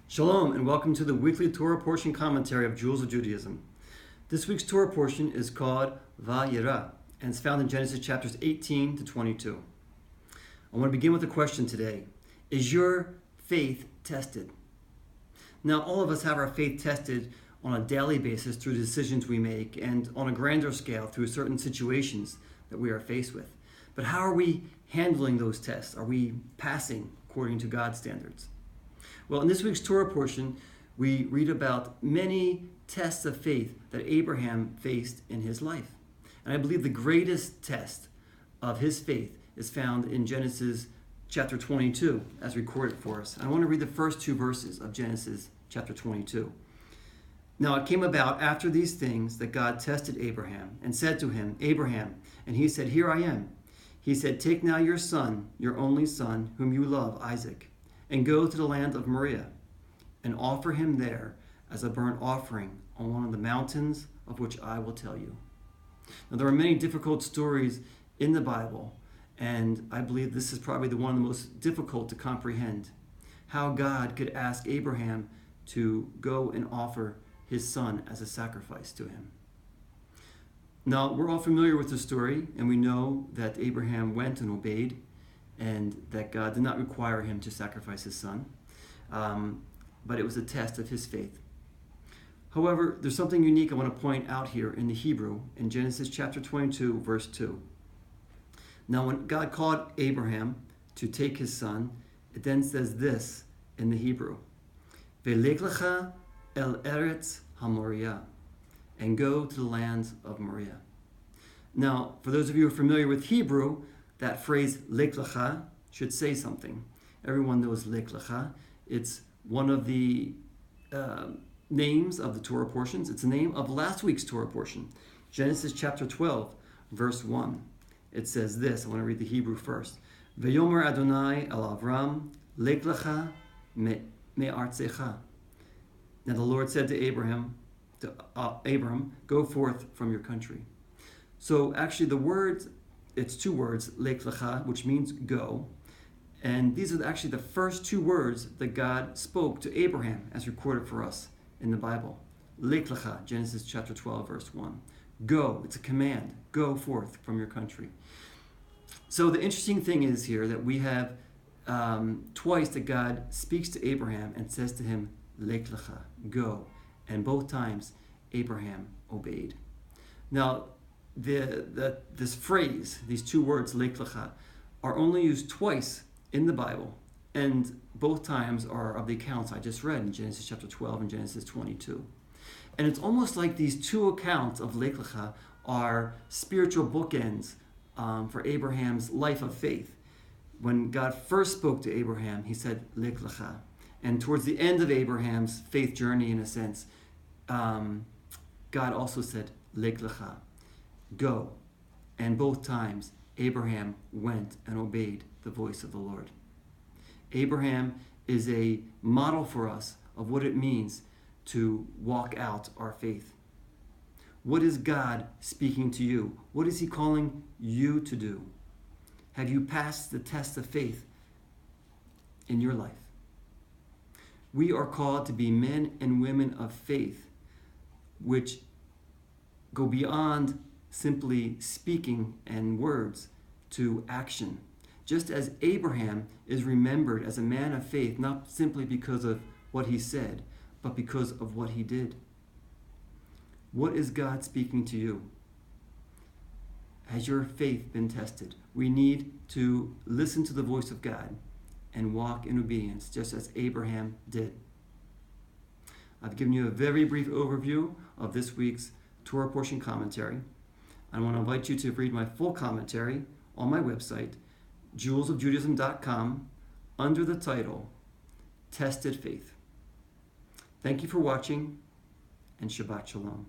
Shalom and welcome to the weekly Torah portion commentary of Jewels of Judaism. This week's Torah portion is called Vayera and it's found in Genesis chapters 18 to 22. I want to begin with a question today. Is your faith tested? Now, all of us have our faith tested on a daily basis through the decisions we make and on a grander scale through certain situations that we are faced with. But how are we handling those tests? Are we passing according to God's standards? Well, in this week's Torah portion, we read about many tests of faith that Abraham faced in his life. And I believe the greatest test of his faith is found in Genesis chapter 22, as recorded for us. I want to read the first two verses of Genesis chapter 22. Now it came about after these things that God tested Abraham and said to him, Abraham, and he said, Here I am. He said, Take now your son, your only son, whom you love, Isaac, and go to the land of Moriah, and offer him there as a burnt offering on one of the mountains of which I will tell you. Now, there are many difficult stories in the Bible, and I believe this is probably the one of the most difficult to comprehend. How God could ask Abraham to go and offer his son as a sacrifice to him. Now, we're all familiar with the story, and we know that Abraham went and obeyed, and that God did not require him to sacrifice his son, but it was a test of his faith. However, there's something unique I want to point out here in the Hebrew in Genesis chapter 22, verse 2. Now, when God called Abraham to take his son, it then says this in the Hebrew, Velech lecha el eretz haMoriah, and go to the lands of Moriah. Now, for those of you who are familiar with Hebrew, that phrase, lech lecha, should say something. Everyone knows lech lecha. It's one of the names of the Torah portions. It's the name of last week's Torah portion, Genesis chapter 12, verse 1. It says this. I want to read the Hebrew first. V'yomer Adonai el Avram, lech lecha me'artzecha. Now the Lord said to Abram, go forth from your country. So actually the words, it's two words, lech lecha, which means go. And these are actually the first two words that God spoke to Abraham, as recorded for us in the Bible. Lech lecha, Genesis chapter 12, verse 1. Go, it's a command. Go forth from your country. So the interesting thing is here that we have twice that God speaks to Abraham and says to him, lech lecha, go. And both times, Abraham obeyed. Now, this phrase, these two words, lech lecha, are only used twice in the Bible, and both times are of the accounts I just read in Genesis chapter 12 and Genesis 22. And it's almost like these two accounts of lech lecha are spiritual bookends for Abraham's life of faith. When God first spoke to Abraham, he said, lech lecha. And towards the end of Abraham's faith journey, in a sense, God also said, lech lecha, go. And both times, Abraham went and obeyed the voice of the Lord. Abraham is a model for us of what it means to walk out our faith. What is God speaking to you? What is he calling you to do? Have you passed the test of faith in your life? We are called to be men and women of faith, which go beyond simply speaking and words to action. Just as Abraham is remembered as a man of faith, not simply because of what he said, but because of what he did. What is God speaking to you? Has your faith been tested? We need to listen to the voice of God and walk in obedience, just as Abraham did. I've given you a very brief overview of this week's Torah portion commentary. I want to invite you to read my full commentary on my website, jewelsofjudaism.com, under the title, Tested Faith. Thank you for watching, and Shabbat Shalom.